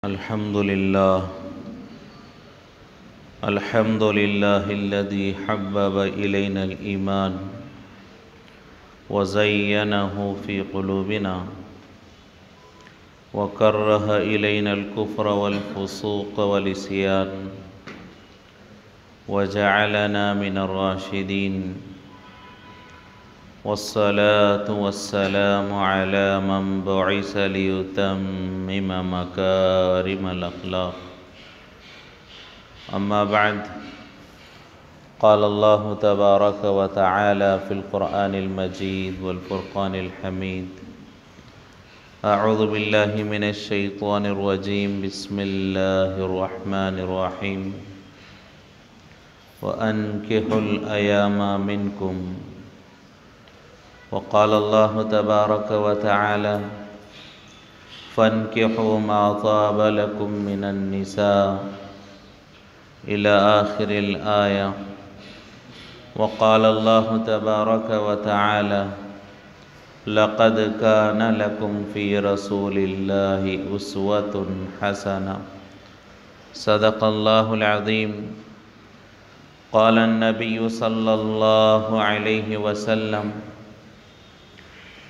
الحمد لله الذي حبب إلينا الإيمان وزينه في قلوبنا وكره إلينا الكفر والفسوق والعصيان وجعلنا من الراشدين، والصلاة والسلام على من بعث ليتمم مكارم الأخلاق. أما بعد، قال الله تبارك وتعالى في القرآن المجيد والفرقان الحميد: أعوذ بالله من الشيطان الرجيم، بسم الله الرحمن الرحيم. وأنكحوا الأيام منكم. وقال الله تبارك وتعالى: فانكحوا ما طاب لكم من النساء إلى آخر الآية. وقال الله تبارك وتعالى: لقد كان لكم في رسول الله أسوة حسنة. صدق الله العظيم. قال النبي صلى الله عليه وسلم: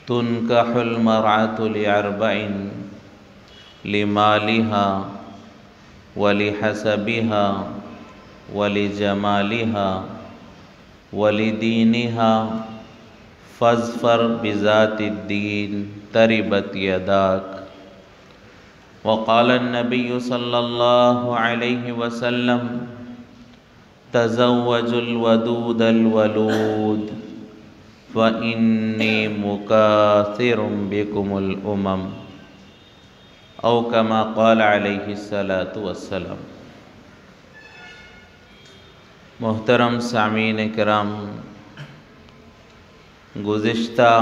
تنكح المرأة لأربع: لمالها ولحسبها ولجمالها ولدينها فاظفر بذات الدين تربت يداك. وقال النبي صلى الله عليه وسلم: تزوجوا الودود الولود فإني مكاثر بكم الأمم، او كما قال علیہ الصلاۃ والسلام. محترم سامعین کرام، گزشتہ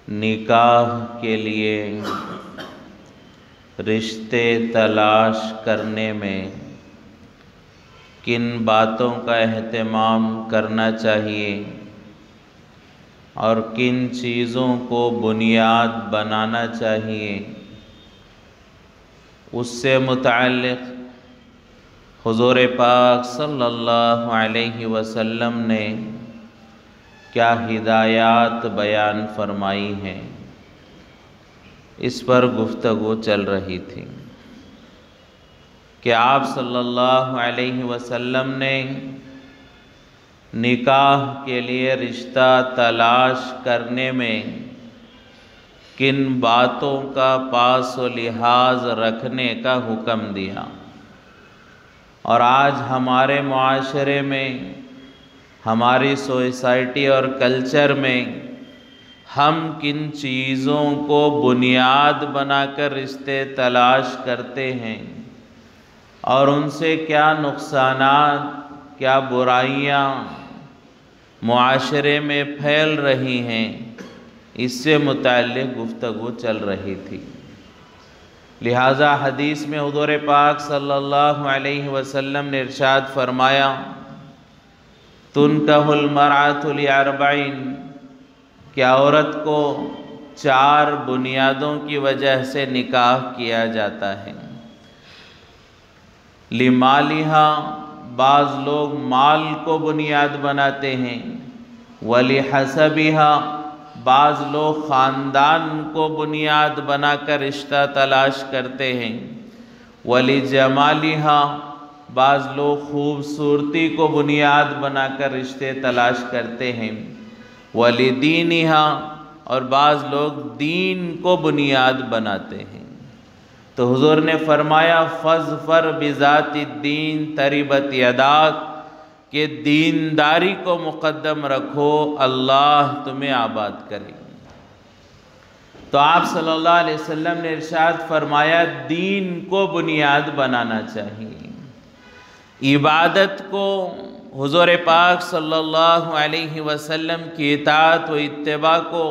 نکاح کے لیے رشتے تلاش کرنے میں کن باتوں کا اہتمام کرنا چاہیے اور کن چیزوں کو بنیاد بنانا چاہیے، اس سے متعلق حضور پاک صلی اللہ علیہ وسلم نے کیا ہدایات بیان فرمائی ہیں، اس پر گفتگو چل رہی تھی کہ آپ صلی اللہ علیہ وسلم نے نکاح کے لیے رشتہ تلاش کرنے میں کن باتوں کا پاس و لحاظ رکھنے کا حکم دیا، اور آج ہمارے معاشرے میں، ہماری سوسائٹی اور کلچر میں ہم کن چیزوں کو بنیاد بنا کر رشتے تلاش کرتے ہیں اور ان سے کیا نقصانات، کیا برائیاں معاشرے میں پھیل رہی ہیں، اس سے متعلق گفتگو چل رہی تھی. لہٰذا حدیث میں حضور پاک صلی اللہ علیہ وسلم نے ارشاد فرمایا: تنکح المرأة لأربع، کہ عورت کو 4 بنیادوں کی وجہ سے نکاح کیا جاتا ہے. لمالہا، بعض لوگ مال کو بنیاد بناتے ہیں. ولحسبہا، بعض لوگ خاندان کو بنیاد بنا کر رشتہ تلاش کرتے ہیں. ولجمالہا، بعض لوگ خوبصورتی کو بنیاد بنا کر رشتے تلاش کرتے ہیں. ولدینہا، اور بعض لوگ دین کو بنیاد بناتے ہیں. تو حضور نے فرمایا: فاظفر بذات الدین تربت یداک، کہ دینداری کو مقدم رکھو، اللہ تمہیں آباد کرے. تو آپ صلی اللہ علیہ وسلم نے ارشاد فرمایا دین کو بنیاد بنانا چاہیے. عبادت کو، حضور پاک صلی اللہ علیہ وسلم کی اطاعت و اتباع کو،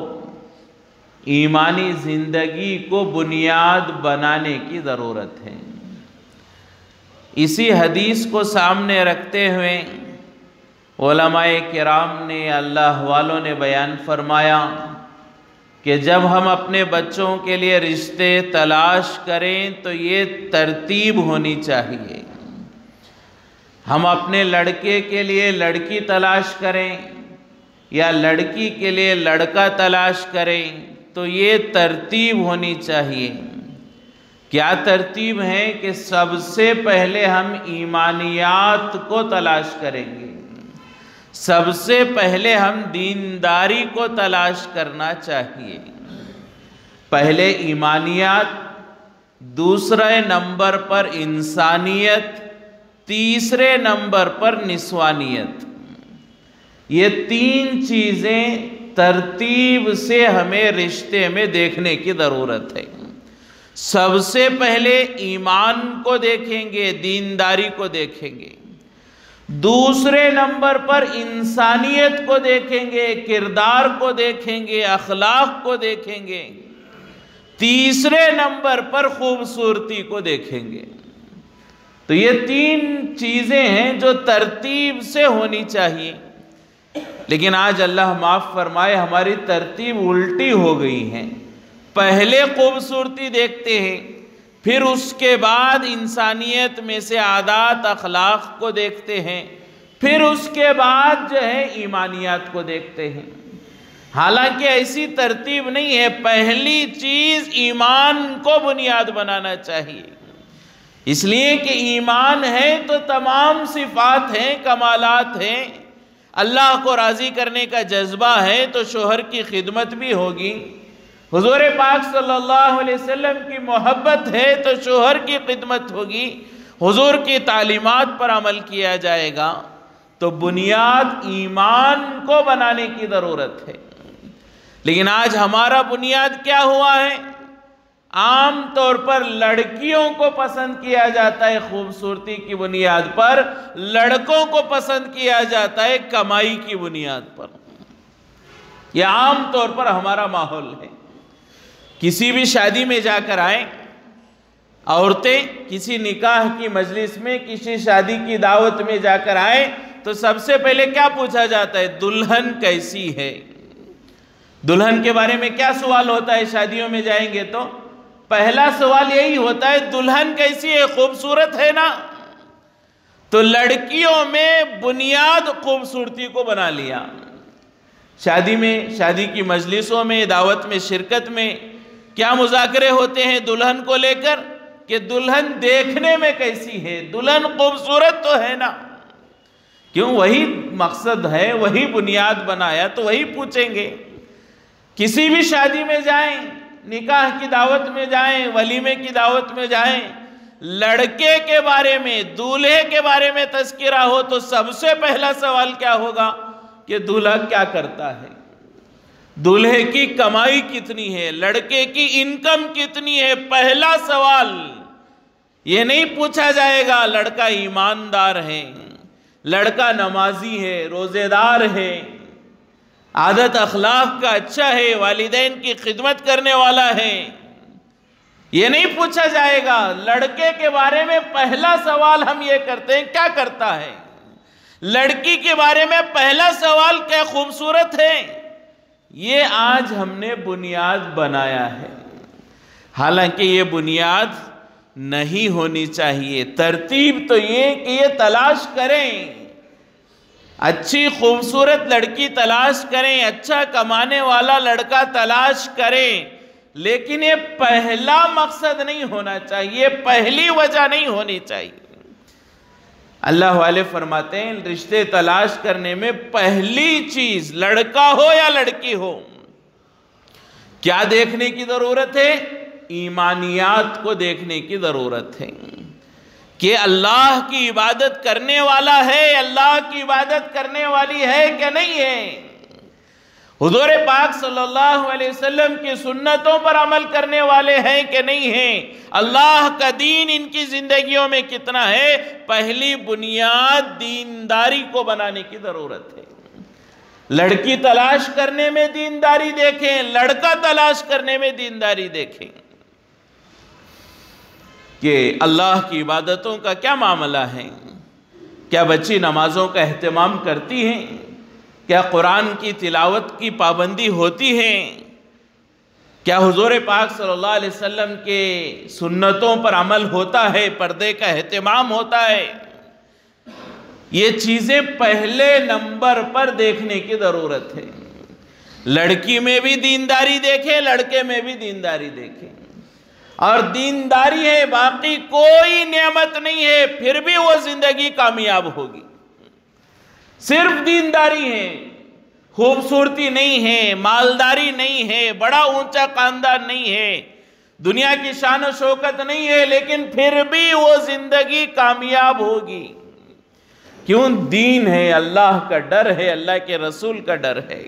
ایمانی زندگی کو بنیاد بنانے کی ضرورت ہے. اسی حدیث کو سامنے رکھتے ہوئے علماء کرام نے، اللہ والوں نے بیان فرمایا کہ جب ہم اپنے بچوں کے لیے رشتے تلاش کریں تو یہ ترتیب ہونی چاہیے۔ ہم اپنے لڑکے کے لیے لڑکی تلاش کریں یا لڑکی کے لیے لڑکا تلاش کریں تو یہ ترتیب ہونی چاہیے۔ کیا ترتیب ہے کہ سب سے پہلے ہم ایمانیات کو تلاش کریں گے، سب سے پہلے ہم دینداری کو تلاش کرنا چاہیے۔ پہلے ایمانیات، دوسرے نمبر پر انسانیت، تیسرے نمبر پر نسوانیت۔ یہ تین چیزیں ترتیب سے ہمیں رشتے میں دیکھنے کی ضرورت ہے۔ سب سے پہلے ایمان کو دیکھیں گے، دینداری کو دیکھیں گے، دوسرے نمبر پر انسانیت کو دیکھیں گے، کردار کو دیکھیں گے، اخلاق کو دیکھیں گے، تیسرے نمبر پر خوبصورتی کو دیکھیں گے۔ تو یہ تین چیزیں ہیں جو ترتیب سے ہونی چاہیے، لیکن آج اللہ معاف فرمائے ہماری ترتیب الٹی ہو گئی ہے۔ پہلے خوبصورتی دیکھتے ہیں، پھر اس کے بعد انسانیت میں سے عادات اخلاق کو دیکھتے ہیں، پھر اس کے بعد جو ہے ایمانیات کو دیکھتے ہیں۔ حالانکہ ایسی ترتیب نہیں ہے، پہلی چیز ایمان کو بنیاد بنانا چاہیے، اس لیے کہ ایمان ہے تو تمام صفات ہیں، کمالات ہیں۔ اللہ کو راضی کرنے کا جذبہ ہے تو شوہر کی خدمت بھی ہوگی، حضور پاک صلی اللہ علیہ وسلم کی محبت ہے تو شوہر کی خدمت ہوگی، حضور کی تعلیمات پر عمل کیا جائے گا۔ تو بنیاد ایمان کو بنانے کی ضرورت ہے، لیکن آج ہمارا بنیاد کیا ہوا ہے؟ عام طور پر لڑکیوں کو پسند کیا جاتا ہے خوبصورتی کی بنیاد پر، لڑکوں کو پسند کیا جاتا ہے کمائی کی بنیاد پر۔ یہ عام طور پر ہمارا ماحول ہے۔ کسی بھی شادی میں جا کر آئیں، عورتیں کسی نکاح کی مجلس میں، کسی شادی کی دعوت میں جا کر آئیں تو سب سے پہلے کیا پوچھا جاتا ہے؟ دلہن کیسی ہے؟ دلہن کے بارے میں کیا سوال ہوتا ہے؟ شادیوں میں جائیں گے تو پہلا سوال یہی ہوتا ہے، دلہن کیسی ہے؟ خوبصورت ہے نا؟ تو لڑکیوں میں بنیاد خوبصورتی کو بنا لیا۔ شادی میں، شادی کی مجلسوں میں، دعوت میں، شرکت میں کیا مذاکرے ہوتے ہیں دلہن کو لے کر کہ دلہن دیکھنے میں کیسی ہے، دلہن خوبصورت تو ہے نا؟ کیوں؟ وہی مقصد ہے، وہی بنیاد بنایا تو وہی پوچھیں گے۔ کسی بھی شادی میں جائیں، نکاح کی دعوت میں جائیں، ولیمے کی دعوت میں جائیں، لڑکے کے بارے میں، دولہے کے بارے میں تذکرہ ہو تو سب سے پہلا سوال کیا ہوگا کہ دولہا کیا کرتا ہے، دولہے کی کمائی کتنی ہے، لڑکے کی انکم کتنی ہے۔ پہلا سوال یہ نہیں پوچھا جائے گا لڑکا ایماندار ہے، لڑکا نمازی ہے، روزے دار ہے، عادت اخلاق کا اچھا ہے، والدین کی خدمت کرنے والا ہے، یہ نہیں پوچھا جائے گا۔ لڑکے کے بارے میں پہلا سوال ہم یہ کرتے ہیں کیا کرتا ہے، لڑکی کے بارے میں پہلا سوال کیا خوبصورت ہے۔ یہ آج ہم نے بنیاد بنایا ہے، حالانکہ یہ بنیاد نہیں ہونی چاہیے۔ ترتیب تو یہ کہ یہ تلاش کریں، اچھی خوبصورت لڑکی تلاش کریں، اچھا کمانے والا لڑکا تلاش کریں، لیکن یہ پہلا مقصد نہیں ہونا چاہیے، پہلی وجہ نہیں ہونی چاہیے۔ اللہ والے فرماتے ہیں رشتے تلاش کرنے میں پہلی چیز لڑکا ہو یا لڑکی ہو، کیا دیکھنے کی ضرورت ہے؟ ایمانیات کو دیکھنے کی ضرورت ہے کہ اللہ کی عبادت کرنے والا ہے، اللہ کی عبادت کرنے والی ہے کہ نہیں ہے، حضور پاک صلی اللہ علیہ وسلم کی سنتوں پر عمل کرنے والے ہیں کہ نہیں ہیں، اللہ کا دین ان کی زندگیوں میں کتنا ہے۔ پہلی بنیاد دینداری کو بنانے کی ضرورت ہے۔ لڑکی تلاش کرنے میں دینداری دیکھیں، لڑکا تلاش کرنے میں دینداری دیکھیں کہ اللہ کی عبادتوں کا کیا معاملہ ہے، کیا بچی نمازوں کا اہتمام کرتی ہیں، کیا قرآن کی تلاوت کی پابندی ہوتی ہے، کیا حضور پاک صلی اللہ علیہ وسلم کے سنتوں پر عمل ہوتا ہے؟ پردے کا اہتمام ہوتا ہے؟ یہ چیزیں پہلے نمبر پر دیکھنے کی ضرورت ہے۔ لڑکی میں بھی دینداری دیکھیں، لڑکے میں بھی دینداری دیکھیں، اور دینداری ہے، باقی کوئی نعمت نہیں ہے، پھر بھی وہ زندگی کامیاب ہوگی۔ صرف دینداری ہے، خوبصورتی نہیں ہے، مالداری نہیں ہے، بڑا اونچا خاندان نہیں ہے، دنیا کی شان و شوکت نہیں ہے، لیکن پھر بھی وہ زندگی کامیاب ہوگی۔ کیوں؟ دین ہے، اللہ کا ڈر ہے، اللہ کے رسول کا ڈر ہے۔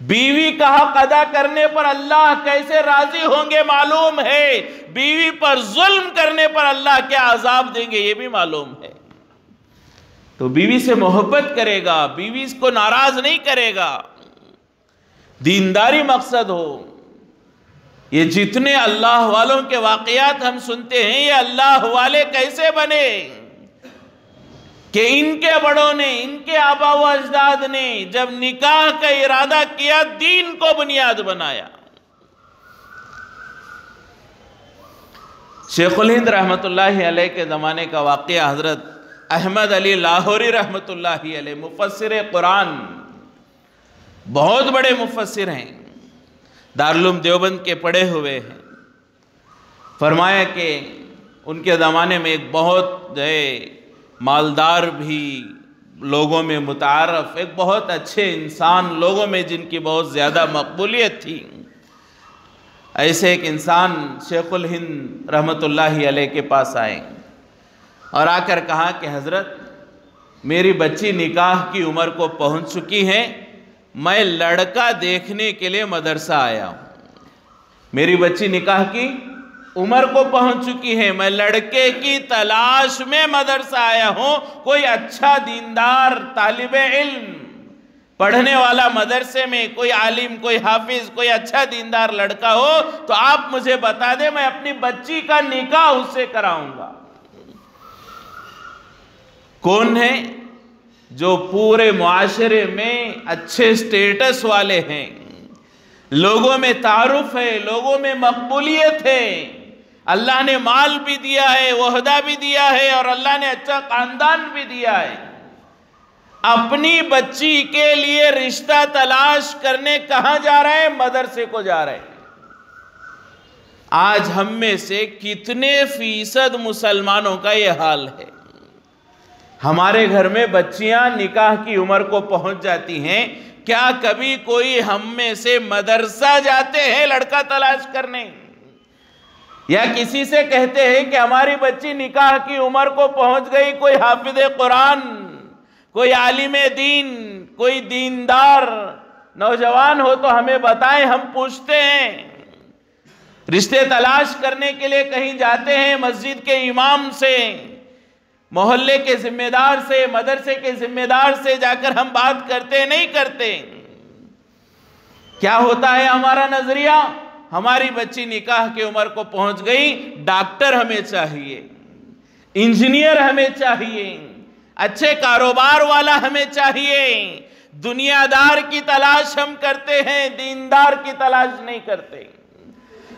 بیوی کا حق ادا کرنے پر اللہ کیسے راضی ہوں گے معلوم ہے، بیوی پر ظلم کرنے پر اللہ کیا عذاب دیں گے یہ بھی معلوم ہے۔ تو بیوی سے محبت کرے گا، بیوی اس کو ناراض نہیں کرے گا، دینداری مقصد ہو۔ یہ جتنے اللہ والوں کے واقعات ہم سنتے ہیں، یہ اللہ والے کیسے بنے کہ ان کے بڑوں نے، ان کے آبا و اجداد نے جب نکاح کا ارادہ کیا، دین کو بنیاد بنایا۔ شیخ الہند رحمت اللہ علیہ کے زمانے کا واقعہ، حضرت احمد علی لاہوری رحمت اللہ علیہ، مفسر قرآن، بہت بڑے مفسر ہیں، دارالعلوم دیوبند کے پڑھے ہوئے ہیں۔ فرمایا کہ ان کے زمانے میں ایک بہت مالدار بھی، لوگوں میں متعارف، ایک بہت اچھے انسان، لوگوں میں جن کی بہت زیادہ مقبولیت تھی، ایسے ایک انسان شیخ الہند رحمت اللہ علیہ کے پاس آئے اور آ کر کہا کہ حضرت، میری بچی نکاح کی عمر کو پہنچ چکی ہے، میں لڑکا دیکھنے کے لیے مدرسہ آیا ہوں۔ میری بچی نکاح کی عمر کو پہنچ چکی ہے، میں لڑکے کی تلاش میں مدرسہ آیا ہوں، کوئی اچھا دیندار طالب علم پڑھنے والا مدرسے میں، کوئی عالم، کوئی حافظ، کوئی اچھا دیندار لڑکا ہو تو آپ مجھے بتا دیں، میں اپنی بچی کا نکاح اس سے کراؤں گا۔ کون ہے؟ جو پورے معاشرے میں اچھے سٹیٹس والے ہیں، لوگوں میں تعارف ہے، لوگوں میں مقبولیت ہے، اللہ نے مال بھی دیا ہے، وہدہ بھی دیا ہے، اور اللہ نے اچھا خاندان بھی دیا ہے۔ اپنی بچی کے لیے رشتہ تلاش کرنے کہاں جا رہے ہیں؟ مدرسے کو جا رہے ہیں۔ آج ہم میں سے کتنے فیصد مسلمانوں کا یہ حال ہے؟ ہمارے گھر میں بچیاں نکاح کی عمر کو پہنچ جاتی ہیں، کیا کبھی کوئی ہم میں سے مدرسہ جاتے ہیں لڑکا تلاش کرنے؟ یا کسی سے کہتے ہیں کہ ہماری بچی نکاح کی عمر کو پہنچ گئی، کوئی حافظ قرآن، کوئی عالم دین، کوئی دیندار نوجوان ہو تو ہمیں بتائیں، ہم پوچھتے ہیں۔ رشتے تلاش کرنے کے لیے کہیں جاتے ہیں، مسجد کے امام سے، محلے کے ذمہ دار سے، مدرسے کے ذمہ دار سے جا کر ہم بات کرتے نہیں کرتے؟ کیا ہوتا ہے ہمارا نظریہ؟ ہماری بچی نکاح کی عمر کو پہنچ گئی، ڈاکٹر ہمیں چاہیے، انجینئر ہمیں چاہیے، اچھے کاروبار والا ہمیں چاہیے۔ دنیا دار کی تلاش ہم کرتے ہیں، دیندار کی تلاش نہیں کرتے۔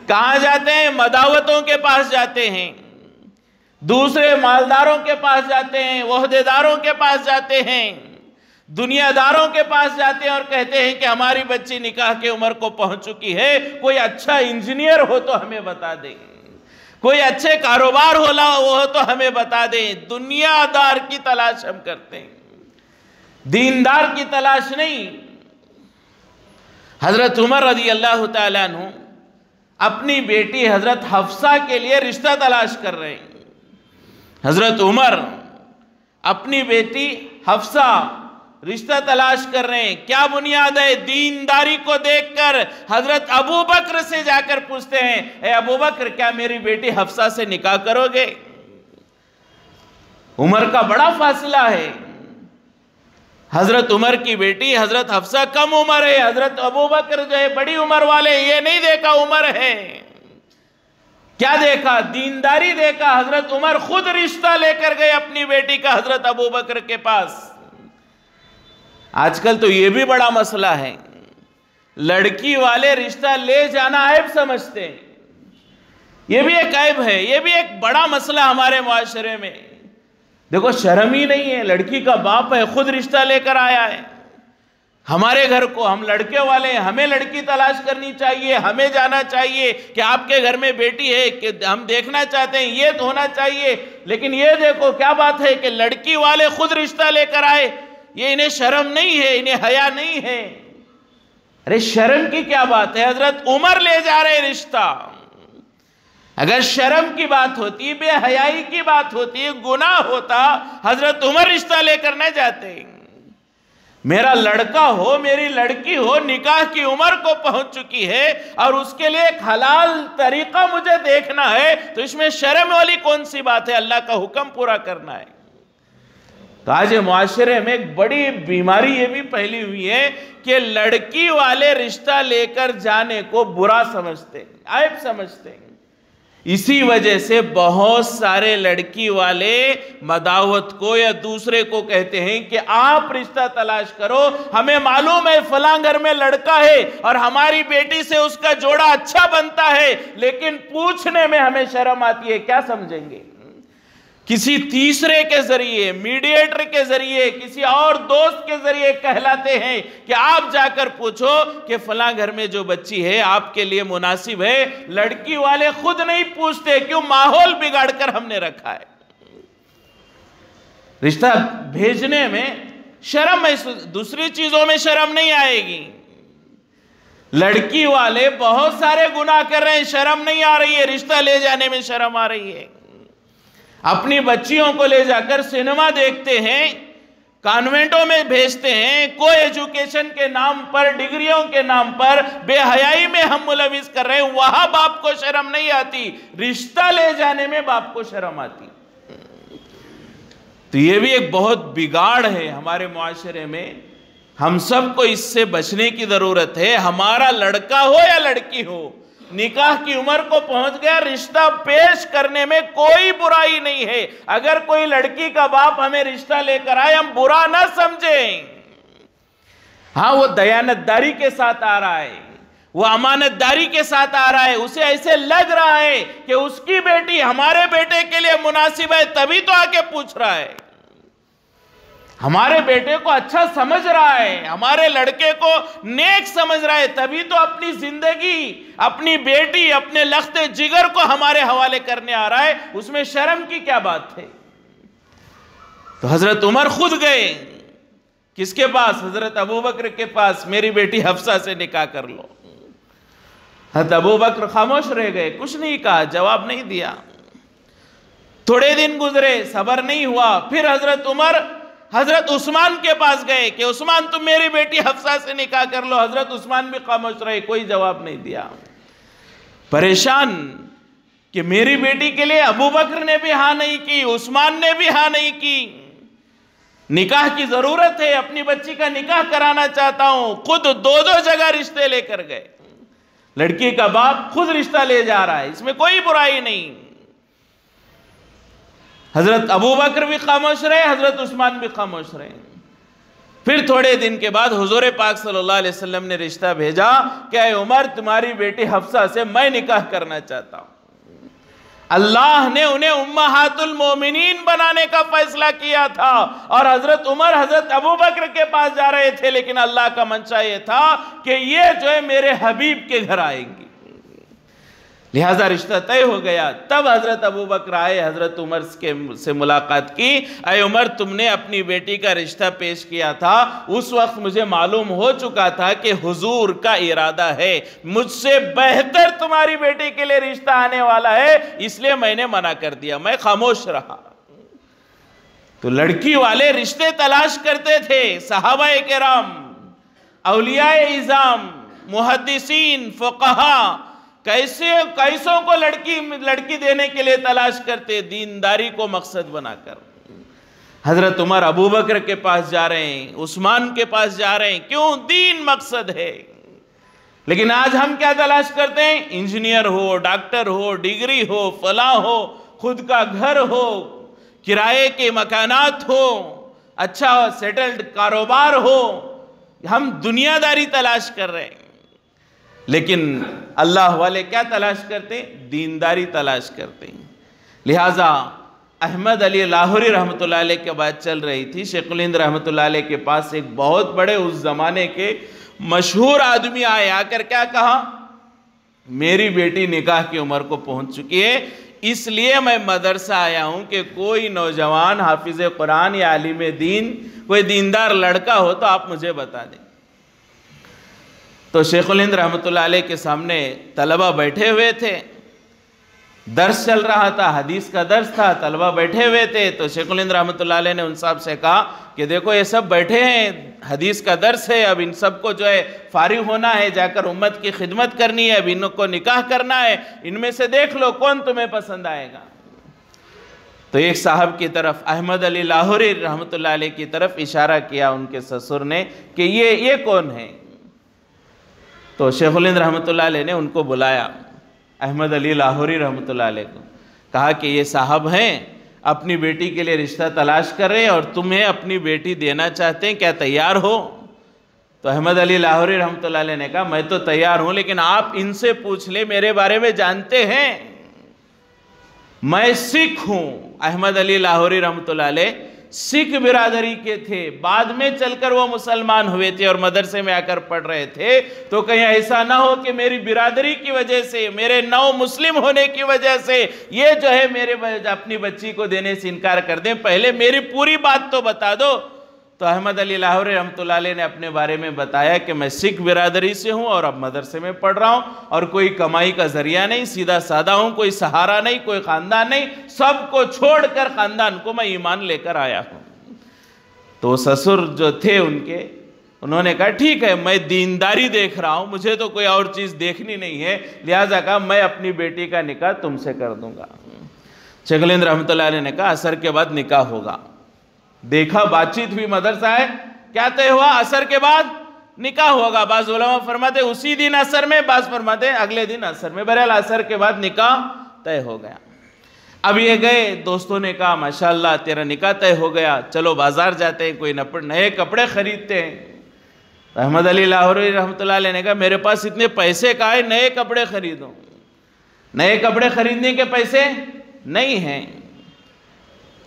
کہاں جاتے ہیں؟ مداوتوں کے پاس جاتے ہیں، دوسرے مالداروں کے پاس جاتے ہیں، عہدیداروں کے پاس جاتے ہیں، دنیا داروں کے پاس جاتے ہیں اور کہتے ہیں کہ ہماری بچی نکاح کی عمر کو پہنچ چکی ہے، کوئی اچھا انجینئر ہو تو ہمیں بتا دیں، کوئی اچھے کاروبار ہو تو ہمیں بتا دیں۔ دنیا دار کی تلاش ہم کرتے ہیں، دیندار کی تلاش نہیں۔ حضرت عمر رضی اللہ تعالیٰ عنہ اپنی بیٹی حضرت حفصہ کے لیے رشتہ تلاش کر رہے ہیں۔ حضرت عمر اپنی بیٹی حفصہ رشتہ تلاش کر رہے ہیں، کیا بنیاد ہے؟ دینداری کو دیکھ کر حضرت ابو بکر سے جا کر پوچھتے ہیں، اے ابو بکر، کیا میری بیٹی حفصہ سے نکاح کرو گے؟ عمر کا بڑا فاصلہ ہے، حضرت عمر کی بیٹی حضرت حفصہ کم عمر ہے، حضرت ابو بکر جو ہے بڑی عمر والے، یہ نہیں دیکھا عمر ہے، کیا دیکھا؟ دینداری دیکھا۔ حضرت عمر خود رشتہ لے کر گئے اپنی بیٹی کا حضرت ابو بکر کے پاس۔ آج کل تو یہ بھی بڑا مسئلہ ہے، لڑکی والے رشتہ لے جانا عیب سمجھتے ہیں. یہ بھی ایک عیب ہے، یہ بھی ایک بڑا مسئلہ ہمارے معاشرے میں. دیکھو شرم ہی نہیں ہے، لڑکی کا باپ ہے، خود رشتہ لے کر آیا ہے ہمارے گھر کو، ہم لڑکے والے ہیں، ہمیں لڑکی تلاش کرنی چاہیے، ہمیں جانا چاہیے کہ آپ کے گھر میں بیٹی ہے کہ ہم دیکھنا چاہتے ہیں، یہ تو ہونا چاہیے. لیکن یہ دیکھو کیا بات ہے کہ لڑکی والے خود رشتہ لے کر آئے. یہ انہیں شرم نہیں ہے، انہیں حیا نہیں ہے. ارے شرم کی کیا بات ہے، حضرت عمر لے جا رہے رشتہ. اگر شرم کی بات ہوتی، بے حیائی کی بات ہوتی، گناہ ہوتا، حضرت عمر رشتہ لے کر نہ جاتے. میرا لڑکا ہو، میری لڑکی ہو، نکاح کی عمر کو پہنچ چکی ہے اور اس کے لیے ایک حلال طریقہ مجھے دیکھنا ہے، تو اس میں شرم والی کون سی بات ہے؟ اللہ کا حکم پورا کرنا ہے. تو آج معاشرے میں ایک بڑی بیماری یہ بھی پھیلی ہوئی ہے کہ لڑکی والے رشتہ لے کر جانے کو برا سمجھتے ہیں، عیب سمجھتے ہیں. اسی وجہ سے بہت سارے لڑکی والے مداوت کو یا دوسرے کو کہتے ہیں کہ آپ رشتہ تلاش کرو، ہمیں معلوم ہے فلاں گھر میں لڑکا ہے اور ہماری بیٹی سے اس کا جوڑا اچھا بنتا ہے، لیکن پوچھنے میں ہمیں شرم آتی ہے. کیا سمجھیں گے؟ کسی تیسرے کے ذریعے، میڈیٹر کے ذریعے، کسی اور دوست کے ذریعے کہلاتے ہیں کہ آپ جا کر پوچھو کہ فلاں گھر میں جو بچی ہے آپ کے لیے مناسب ہے. لڑکی والے خود نہیں پوچھتے، کیوں؟ ماحول بگاڑ کر ہم نے رکھا ہے. رشتہ بھیجنے میں شرم ہے، دوسری چیزوں میں شرم نہیں آئے گی. لڑکی والے بہت سارے گناہ کر رہے ہیں، شرم نہیں آ رہی ہے، رشتہ لے جانے میں شرم آ رہی ہے. اپنی بچیوں کو لے جا کر سینما دیکھتے ہیں، کانوینٹوں میں بھیجتے ہیں، کو ایجوکیشن کے نام پر، ڈگریوں کے نام پر بے حیائی میں ہم ملوث کر رہے ہیں. وہاں باپ کو شرم نہیں آتی، رشتہ لے جانے میں باپ کو شرم آتی. تو یہ بھی ایک بہت بگاڑ ہے ہمارے معاشرے میں. ہم سب کو اس سے بچنے کی ضرورت ہے. ہمارا لڑکا ہو یا لڑکی ہو، نکاح کی عمر کو پہنچ گیا، رشتہ پیش کرنے میں کوئی برائی نہیں ہے. اگر کوئی لڑکی کا باپ ہمیں رشتہ لے کر آئے، ہم برا نہ سمجھیں. ہاں وہ دیانتداری کے ساتھ آ رہا ہے، وہ امانت داری کے ساتھ آ رہا ہے، اسے ایسے لگ رہا ہے کہ اس کی بیٹی ہمارے بیٹے کے لیے مناسب ہے، تبھی تو آ کے پوچھ رہا ہے. ہمارے بیٹے کو اچھا سمجھ رہا ہے، ہمارے لڑکے کو نیک سمجھ رہا ہے، تبھی تو اپنی زندگی، اپنی بیٹی، اپنے لخت جگر کو ہمارے حوالے کرنے آ رہا ہے. اس میں شرم کی کیا بات ہے؟ تو حضرت عمر خود گئے کس کے پاس؟ حضرت ابوبکر کے پاس. میری بیٹی حفصہ سے نکاح کر لو. حضرت ابوبکر خاموش رہ گئے، کچھ نہیں کہا، جواب نہیں دیا. تھوڑے دن گزرے، صبر نہیں ہوا. پھر حضرت عمر حضرت عثمان کے پاس گئے کہ عثمان تم میری بیٹی حفصہ سے نکاح کر لو. حضرت عثمان بھی خاموش رہے، کوئی جواب نہیں دیا. پریشان کہ میری بیٹی کے لیے ابوبکر نے بھی ہاں نہیں کی، عثمان نے بھی ہاں نہیں کی. نکاح کی ضرورت ہے، اپنی بچی کا نکاح کرانا چاہتا ہوں. خود دو جگہ رشتے لے کر گئے. لڑکی کا باپ خود رشتہ لے جا رہا ہے، اس میں کوئی برائی نہیں. حضرت ابوبکر بھی خاموش رہے، حضرت عثمان بھی خاموش رہے. پھر تھوڑے دن کے بعد حضور پاک صلی اللہ علیہ وسلم نے رشتہ بھیجا کہ اے عمر تمہاری بیٹی حفصہ سے میں نکاح کرنا چاہتا ہوں. اللہ نے انہیں امہات المومنین بنانے کا فیصلہ کیا تھا اور حضرت عمر حضرت ابوبکر کے پاس جا رہے تھے، لیکن اللہ کا منشا یہ تھا کہ یہ جو ہے میرے حبیب کے گھر آئیں گی. لہذا رشتہ طے ہو گیا. تب حضرت ابوبکر آئے، حضرت عمر سے ملاقات کی. اے عمر تم نے اپنی بیٹی کا رشتہ پیش کیا تھا، اس وقت مجھے معلوم ہو چکا تھا کہ حضور کا ارادہ ہے، مجھ سے بہتر تمہاری بیٹی کے لیے رشتہ آنے والا ہے، اس لیے میں نے منع کر دیا، میں خاموش رہا. تو لڑکی والے رشتے تلاش کرتے تھے. صحابہ کرام، اولیاء اعظام، محدثین، فقہا کیسوں کو لڑکی دینے کے لیے تلاش کرتے، دینداری کو مقصد بنا کر. حضرت عمر ابوبکر کے پاس جا رہے ہیں، عثمان کے پاس جا رہے ہیں، کیوں؟ دین مقصد ہے. لیکن آج ہم کیا تلاش کرتے ہیں؟ انجینئر ہو، ڈاکٹر ہو، ڈگری ہو، فلاں ہو، خود کا گھر ہو، کرائے کے مکانات ہو، اچھا سیٹلڈ کاروبار ہو. ہم دنیا داری تلاش کر رہے ہیں. لیکن اللہ والے کیا تلاش کرتے ہیں؟ دینداری تلاش کرتے ہیں۔ لہٰذا احمد علی لاہوری رحمۃ اللہ علیہ کے بات چل رہی تھی، شیخ الہند رحمۃ اللہ علیہ کے پاس ایک بہت بڑے اس زمانے کے مشہور آدمی آئے، آ کر کیا کہا؟ میری بیٹی نکاح کی عمر کو پہنچ چکی ہے، اس لیے میں مدرسہ آیا ہوں کہ کوئی نوجوان حافظ قرآن یا عالم دین، کوئی دیندار لڑکا ہو تو آپ مجھے بتا دیں۔ تو شیخ الہند رحمۃ اللہ علیہ کے سامنے طلبہ بیٹھے ہوئے تھے، درس چل رہا تھا، حدیث کا درس تھا، طلبہ بیٹھے ہوئے تھے۔ تو شیخ الہند رحمۃ اللہ علیہ نے ان صاحب سے کہا کہ دیکھو یہ سب بیٹھے ہیں، حدیث کا درس ہے، اب ان سب کو جو ہے فارغ ہونا ہے، جا کر امت کی خدمت کرنی ہے، اب ان کو نکاح کرنا ہے، ان میں سے دیکھ لو کون تمہیں پسند آئے گا۔ تو ایک صاحب کی طرف، احمد علی لاہوری رحمۃ اللہ علیہ کی طرف اشارہ کیا ان کے سسر نے کہ یہ کون ہے؟ تو شیخ الہند رحمۃ اللہ علیہ نے ان کو بلایا، احمد علی لاہوری رحمۃ اللہ علیہ کو، کہا کہ یہ صاحب ہیں، اپنی بیٹی کے لیے رشتہ تلاش کر رہے ہیں اور تمہیں اپنی بیٹی دینا چاہتے ہیں، کیا تیار ہو؟ تو احمد علی لاہوری رحمۃ اللہ علیہ نے کہا میں تو تیار ہوں، لیکن آپ ان سے پوچھ لیں میرے بارے میں جانتے ہیں، میں سکھ ہوں۔ احمد علی لاہوری رحمۃ اللہ علیہ سکھ برادری کے تھے، بعد میں چل کر وہ مسلمان ہوئے تھے اور مدرسے میں آ کر پڑھ رہے تھے۔ تو کہیں ایسا نہ ہو کہ میری برادری کی وجہ سے، میرے نو مسلم ہونے کی وجہ سے یہ جو ہے میرے اپنی بچی کو دینے سے انکار کر دیں، پہلے میری پوری بات تو بتا دو۔ تو احمد علی لاہوری رحمۃ اللہ علیہ نے اپنے بارے میں بتایا کہ میں سکھ برادری سے ہوں اور اب مدرسے میں پڑھ رہا ہوں، اور کوئی کمائی کا ذریعہ نہیں، سیدھا سادہ ہوں، کوئی سہارا نہیں، کوئی خاندان نہیں، سب کو چھوڑ کر خاندان کو میں ایمان لے کر آیا ہوں۔ تو سسر جو تھے ان کے، انہوں نے کہا ٹھیک ہے، میں دینداری دیکھ رہا ہوں، مجھے تو کوئی اور چیز دیکھنی نہیں ہے، لہٰذا کہا میں اپنی بیٹی کا نکاح تم سے کر دوں گا۔ شیخ الہند رحمۃ اللہ علیہ نے کہا عصر کے بعد نکاح ہوگا۔ دیکھا بات چیت ہوئی، مدرسہ ہے، کیا طے ہوا؟ عصر کے بعد نکاح ہوگا۔ بعض علماء فرماتے اسی دن عصر میں، بعض فرماتے اگلے دن عصر میں، بہرحال عصر کے بعد نکاح طے ہو گیا۔ اب یہ گئے، دوستوں نے کہا ماشاءاللہ تیرا نکاح طے ہو گیا، چلو بازار جاتے ہیں، کوئی نئے کپڑے خریدتے ہیں۔ احمد علی لاہوری رحمۃ اللہ علیہ نے کہا میرے پاس اتنے پیسے کہاں ہیں نئے کپڑے خریدوں؟ نئے کپڑے خریدنے کے پیسے نہیں ہیں۔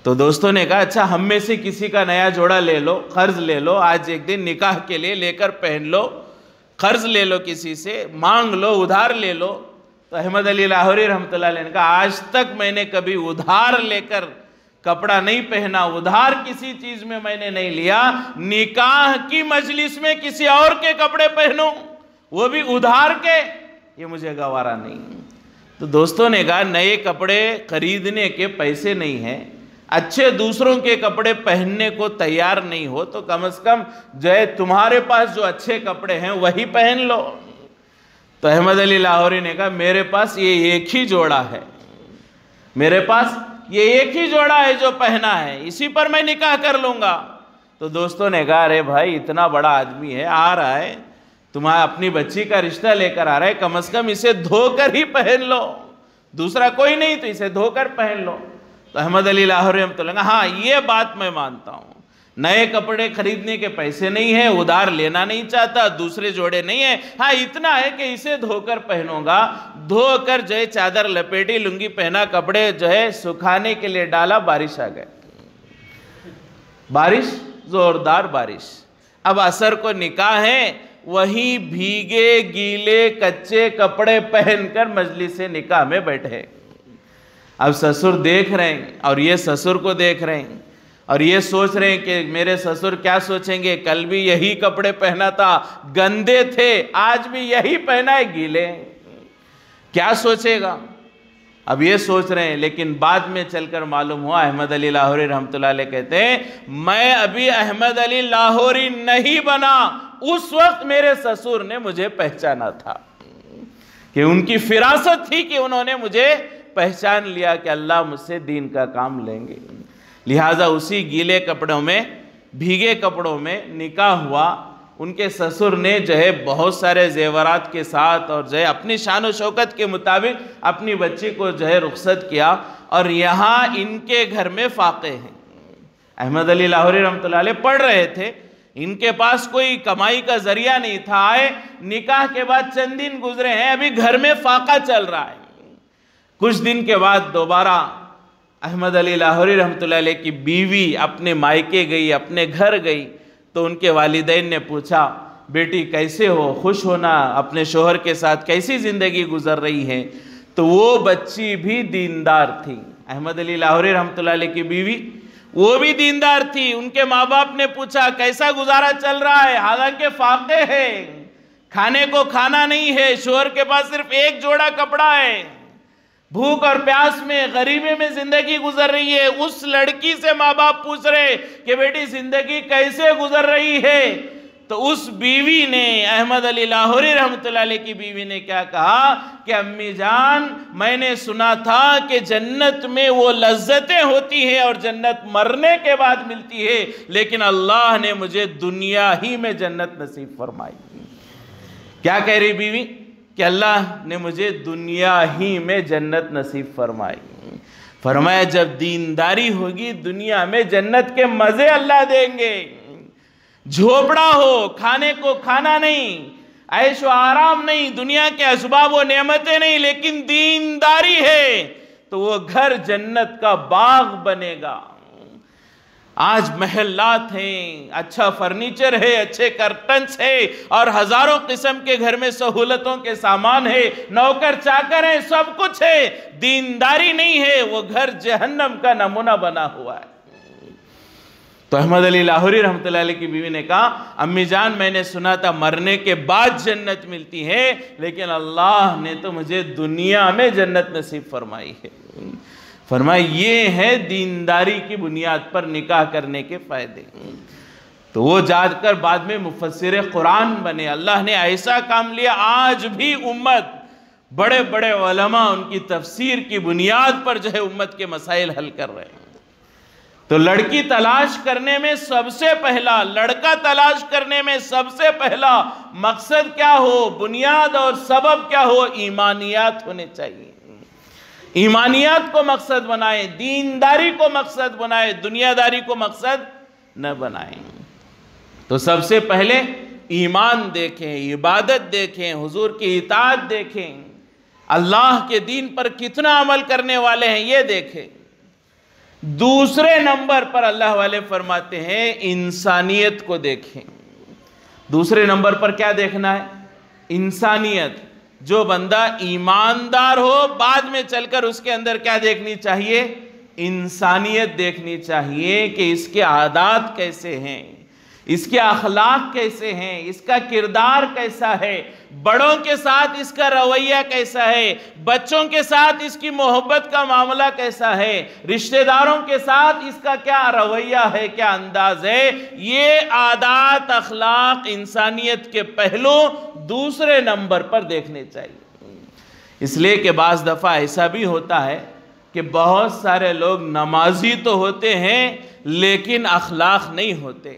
تو دوستوں نے کہا اچھا ہم میں سے کسی کا نیا جوڑا لے لو، قرض لے لو، آج ایک دن نکاح کے لیے لے کر پہن لو، قرض لے لو، کسی سے مانگ لو، ادھار لے لو۔ تو احمد علی لاہوری رحمۃ اللہ علیہ نے کہا آج تک میں نے کبھی ادھار لے کر کپڑا نہیں پہنا، ادھار کسی چیز میں میں نے نہیں لیا، نکاح کی مجلس میں کسی اور کے کپڑے پہنوں، وہ بھی ادھار کے، یہ مجھے گوارا نہیں۔ تو دوستوں نے کہا نئے کپڑے خریدنے کے پیسے نہیں ہیں، اچھے دوسروں کے کپڑے پہننے کو تیار نہیں ہو تو کم از کم جو ہے تمہارے پاس جو اچھے کپڑے ہیں وہی پہن لو۔ تو احمد علی لاہوری نے کہا میرے پاس یہ ایک ہی جوڑا ہے، میرے پاس یہ ایک ہی جوڑا ہے جو پہنا ہے، اسی پر میں نکاح کر لوں گا۔ تو دوستوں نے کہا ارے بھائی اتنا بڑا آدمی ہے، آ رہا ہے تمہارا اپنی بچی کا رشتہ لے کر آ رہا ہے، کم از کم اسے دھو کر ہی پہن لو، دوسرا کوئی نہیں تو اسے دھو کر پہن لو۔ تو احمد علی لاہوری رحمۃ اللہ ہاں یہ بات میں مانتا ہوں، نئے کپڑے خریدنے کے پیسے نہیں ہیں، ادھار لینا نہیں چاہتا، دوسرے جوڑے نہیں ہیں، ہاں اتنا ہے کہ اسے دھو کر پہنوں گا۔ دھو کر جو ہے چادر لپیٹی، لنگی پہنا، کپڑے جو ہے سکھانے کے لیے ڈالا، بارش آ گئے، بارش، زوردار بارش۔ اب عصر کو نکاح ہے، وہی بھیگے گیلے کچے کپڑے پہن کر مجلس نکاح میں بیٹھے۔ اب سسر دیکھ رہے ہیں اور یہ سسر کو دیکھ رہے ہیں اور یہ سوچ رہے ہیں کہ میرے سسر کیا سوچیں گے، کل بھی یہی کپڑے پہنا تھا، گندے تھے، آج بھی یہی پہنا ہے، گیلے، کیا سوچے گا؟ اب یہ سوچ رہے ہیں، لیکن بعد میں چل کر معلوم ہوا، احمد علی لاہوری رحمۃ اللہ علیہ کہتے ہیں میں ابھی احمد علی لاہوری نہیں بنا، اس وقت میرے سسر نے مجھے پہچانا تھا، کہ ان کی فراست تھی کہ انہوں نے مجھے پہچان لیا کہ اللہ مجھ سے دین کا کام لیں گے۔ لہٰذا اسی گیلے کپڑوں میں، بھیگے کپڑوں میں نکاح ہوا۔ ان کے سسر نے جو ہے بہت سارے زیورات کے ساتھ اور جو ہے اپنی شان و شوکت کے مطابق اپنی بچی کو جو ہے رخصت کیا، اور یہاں ان کے گھر میں فاقے ہیں۔ احمد علی لاہوری رحمۃ اللہ علیہ پڑھ رہے تھے، ان کے پاس کوئی کمائی کا ذریعہ نہیں تھا، آئے نکاح کے بعد چند دن گزرے ہیں، ابھی گھر میں فاقہ چل رہا ہے۔ کچھ دن کے بعد دوبارہ احمد علی لاہوری رحمۃ اللہ علیہ کی بیوی اپنے مائکے گئی، اپنے گھر گئی، تو ان کے والدین نے پوچھا بیٹی کیسے ہو، خوش ہونا، اپنے شوہر کے ساتھ کیسی زندگی گزر رہی ہے؟ تو وہ بچی بھی دیندار تھی، احمد علی لاہوری رحمۃ اللہ علیہ کی بیوی وہ بھی دیندار تھی۔ ان کے ماں باپ نے پوچھا کیسا گزارا چل رہا ہے؟ حالانکہ فاقے ہے، کھانے کو کھانا نہیں ہے، شوہر کے پاس صرف ایک جوڑا کپڑا ہے، بھوک اور پیاس میں غریبی میں زندگی گزر رہی ہے۔ اس لڑکی سے ماں باپ پوچھ رہے کہ بیٹی زندگی کیسے گزر رہی ہے؟ تو اس بیوی نے، احمد علی لاہوری رحمۃ اللہ علیہ کی بیوی نے کیا کہا کہ امی جان میں نے سنا تھا کہ جنت میں وہ لذتیں ہوتی ہیں اور جنت مرنے کے بعد ملتی ہے، لیکن اللہ نے مجھے دنیا ہی میں جنت نصیب فرمائی۔ کیا کہہ رہی بیوی؟ کہ اللہ نے مجھے دنیا ہی میں جنت نصیب فرمائی۔ فرمایا جب دینداری ہوگی دنیا میں جنت کے مزے اللہ دیں گے۔ جھوپڑا ہو، کھانے کو کھانا نہیں، عیش و آرام نہیں، دنیا کے اسباب و نعمتیں نہیں، لیکن دینداری ہے تو وہ گھر جنت کا باغ بنے گا۔ آج محلات ہیں، اچھا فرنیچر ہے، اچھے کرٹنس ہے اور ہزاروں قسم کے گھر میں سہولتوں کے سامان ہے، نوکر چاکر ہیں، سب کچھ ہے، دینداری نہیں ہے، وہ گھر جہنم کا نمونہ بنا ہوا ہے۔ تو احمد علی لاہوری رحمۃ اللہ علیہ کی بیوی نے کہا امی جان میں نے سنا تھا مرنے کے بعد جنت ملتی ہے، لیکن اللہ نے تو مجھے دنیا میں جنت نصیب فرمائی ہے۔ فرمایا یہ ہے دینداری کی بنیاد پر نکاح کرنے کے فائدے۔ تو وہ جا کر بعد میں مفسر قرآن بنے۔ اللہ نے ایسا کام لیا، آج بھی امت، بڑے بڑے علماء ان کی تفسیر کی بنیاد پر جو ہے امت کے مسائل حل کر رہے ہیں۔ تو لڑکی تلاش کرنے میں سب سے پہلا، لڑکا تلاش کرنے میں سب سے پہلا مقصد کیا ہو، بنیاد اور سبب کیا ہو؟ ایمانیات ہونے چاہیے۔ ایمانیات کو مقصد بنائیں، دینداری کو مقصد بنائیں، دنیا داری کو مقصد نہ بنائیں۔ تو سب سے پہلے ایمان دیکھیں، عبادت دیکھیں، حضور کی اطاعت دیکھیں، اللہ کے دین پر کتنا عمل کرنے والے ہیں یہ دیکھیں۔ دوسرے نمبر پر اللہ والے فرماتے ہیں انسانیت کو دیکھیں۔ دوسرے نمبر پر کیا دیکھنا ہے؟ انسانیت۔ جو بندہ ایماندار ہو بعد میں چل کر اس کے اندر کیا دیکھنی چاہیے؟ انسانیت دیکھنی چاہیے کہ اس کے عادات کیسے ہیں، اس کے اخلاق کیسے ہیں، اس کا کردار کیسا ہے، بڑوں کے ساتھ اس کا رویہ کیسا ہے، بچوں کے ساتھ اس کی محبت کا معاملہ کیسا ہے، رشتہ داروں کے ساتھ اس کا کیا رویہ ہے، کیا انداز ہے۔ یہ عادات، اخلاق، انسانیت کے پہلو دوسرے نمبر پر دیکھنے چاہیے۔ اس لیے کہ بعض دفعہ ایسا بھی ہوتا ہے کہ بہت سارے لوگ نمازی تو ہوتے ہیں لیکن اخلاق نہیں ہوتے۔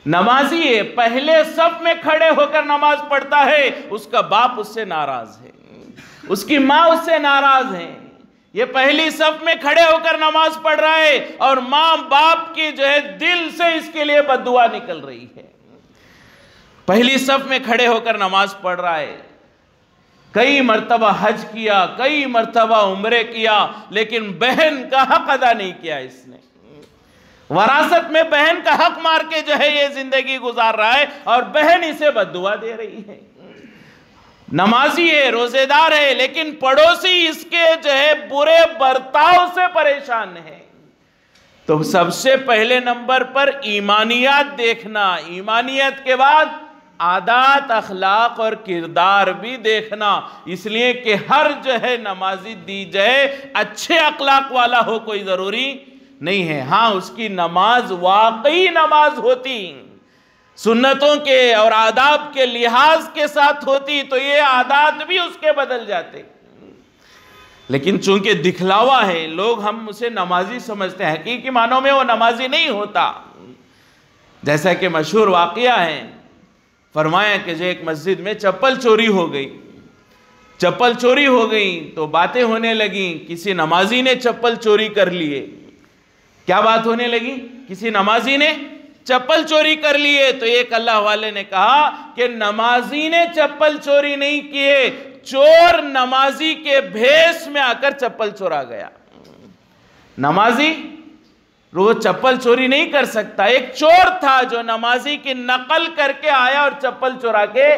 نمازی ہے، پہلے صف میں کھڑے ہو کر نماز پڑھتا ہے، اس کا باپ اس سے ناراض ہے، اس کی ماں اس سے ناراض ہے۔ یہ پہلی صف میں کھڑے ہو کر نماز پڑھ رہا ہے اور ماں باپ کی جو ہے دل سے اس کے لیے بد دعا نکل رہی ہے۔ پہلی صف میں کھڑے ہو کر نماز پڑھ رہا ہے، کئی مرتبہ حج کیا، کئی مرتبہ عمرے کیا، لیکن بہن کا حق ادا نہیں کیا اس نے۔ وراثت میں بہن کا حق مار کے جو ہے یہ زندگی گزار رہا ہے اور بہن اسے بد دعا دے رہی ہے۔ نمازی ہے، روزے دار ہے، لیکن پڑوسی اس کے جو ہے برے برتاؤ سے پریشان ہے۔ تو سب سے پہلے نمبر پر ایمانیات دیکھنا، ایمانیت کے بعد عادات، اخلاق اور کردار بھی دیکھنا، اس لیے کہ ہر جو ہے نمازی دی جائے اچھے اخلاق والا ہو کوئی ضروری نہیں ہے۔ ہاں اس کی نماز واقعی نماز ہوتی، سنتوں کے اور آداب کے لحاظ کے ساتھ ہوتی تو یہ عادات بھی اس کے بدل جاتے، لیکن چونکہ دکھلاوا ہے، لوگ ہم اسے نمازی سمجھتے ہیں، حقیقی معنوں میں وہ نمازی نہیں ہوتا۔ جیسا کہ مشہور واقعہ ہے، فرمایا کہ جو ایک مسجد میں چپل چوری ہو گئی، چپل چوری ہو گئی تو باتیں ہونے لگیں، کسی نمازی نے چپل چوری کر لیے۔ کیا بات ہونے لگی؟ کسی نمازی نے چپل چوری کر لیے، تو ایک اللہ والے نے کہا کہ نمازی نے چپل چوری نہیں کیے، چور نمازی کے بھیس میں آ کر چپل چورا گیا۔ نمازی وہ چپل چوری نہیں کر سکتا، ایک چور تھا جو نمازی کی نقل کر کے آیا اور چپل چورا کے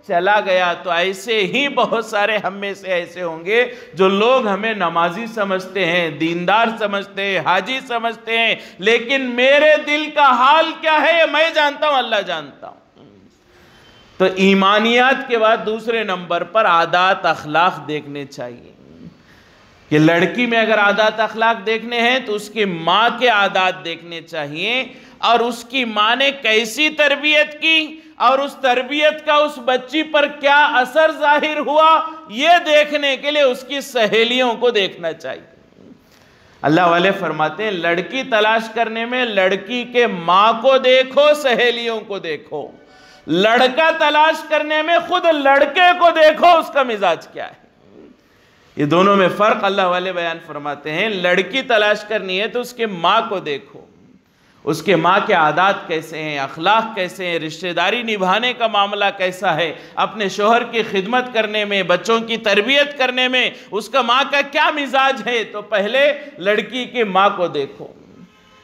چلا گیا۔ تو ایسے ہی بہت سارے ہم میں سے ایسے ہوں گے جو لوگ ہمیں نمازی سمجھتے ہیں، دیندار سمجھتے ہیں، حاجی سمجھتے ہیں، لیکن میرے دل کا حال کیا ہے یہ میں جانتا ہوں، اللہ جانتا ہوں۔ تو ایمانیات کے بعد دوسرے نمبر پر عادات اخلاق دیکھنے چاہیے کہ لڑکی میں اگر عادات اخلاق دیکھنے ہیں تو اس کی ماں کے عادات دیکھنے چاہیے، اور اس کی ماں نے کیسی تربیت کی اور اس تربیت کا اس بچی پر کیا اثر ظاہر ہوا، یہ دیکھنے کے لیے اس کی سہیلیوں کو دیکھنا چاہیے۔ اللہ والے فرماتے ہیں لڑکی تلاش کرنے میں لڑکی کے ماں کو دیکھو، سہیلیوں کو دیکھو۔ لڑکا تلاش کرنے میں خود لڑکے کو دیکھو، اس کا مزاج کیا ہے۔ یہ دونوں میں فرق اللہ والے بیان فرماتے ہیں۔ لڑکی تلاش کرنی ہے تو اس کے ماں کو دیکھو، اس کے ماں کے عادات کیسے ہیں، اخلاق کیسے ہیں، رشتہ داری نبھانے کا معاملہ کیسا ہے، اپنے شوہر کی خدمت کرنے میں، بچوں کی تربیت کرنے میں اس کا ماں کا کیا مزاج ہے۔ تو پہلے لڑکی کی ماں کو دیکھو۔